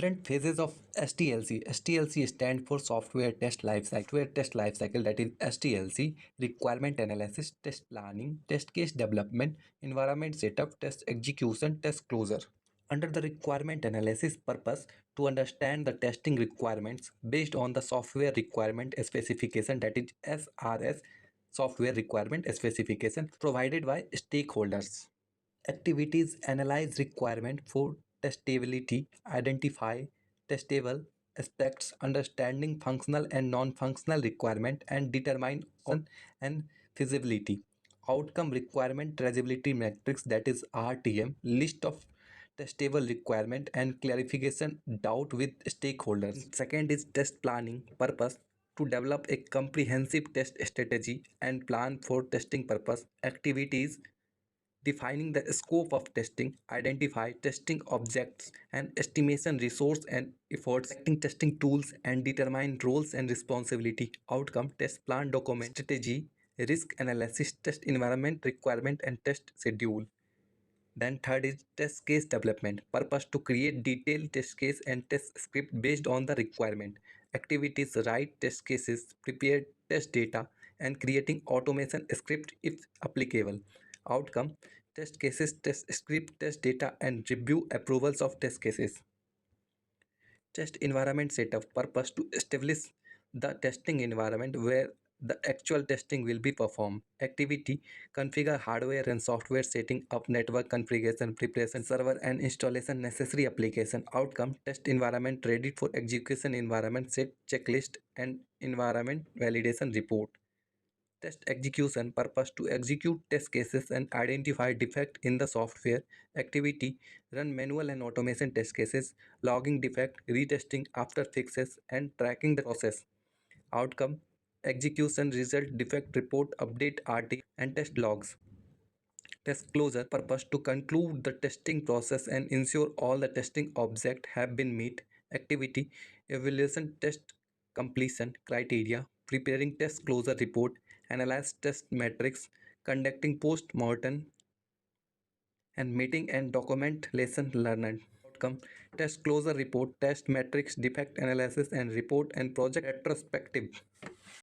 Different phases of STLC. STLC stands for Software Test Lifecycle, that is STLC, requirement analysis, test planning, test case development, environment setup, test execution, test closure. Under the requirement analysis purpose, to understand the testing requirements based on the software requirement specification, that is SRS, software requirement specification provided by stakeholders. Activities analyze requirement for testability, identify testable aspects, understanding functional and non-functional requirement, and determine on and feasibility. Outcome requirement traceability matrix, that is RTM, list of testable requirement and clarification doubt with stakeholders. Second is test planning purpose, to develop a comprehensive test strategy and plan for testing purpose activities, defining the scope of testing, identify testing objects and estimation resource and efforts, selecting testing tools and determine roles and responsibility, outcome, test plan document, strategy, risk analysis, test environment requirement and test schedule. Then third is test case development. Purpose, to create detailed test case and test script based on the requirement. Activities, write test cases, prepare test data and creating automation script if applicable. Outcome, test cases, test script, test data and review approvals of test cases. Test environment setup. Purpose, to establish the testing environment where the actual testing will be performed. Activity, configure hardware and software, setting up network configuration, preparation server and installation necessary application. Outcome, test environment ready for execution, environment set checklist and environment validation report. Test execution. Purpose, to execute test cases and identify defect in the software. Activity, run manual and automation test cases, logging defect, retesting after fixes and tracking the process. Outcome, execution result, defect report, update RT and test logs. Test closure. Purpose, to conclude the testing process and ensure all the testing objects have been met. Activity, evaluation test completion criteria, preparing test closure report, analyze test metrics, conducting post-mortem and meeting and document lesson learned. Outcome, test closure report, test metrics, defect analysis and report and project retrospective.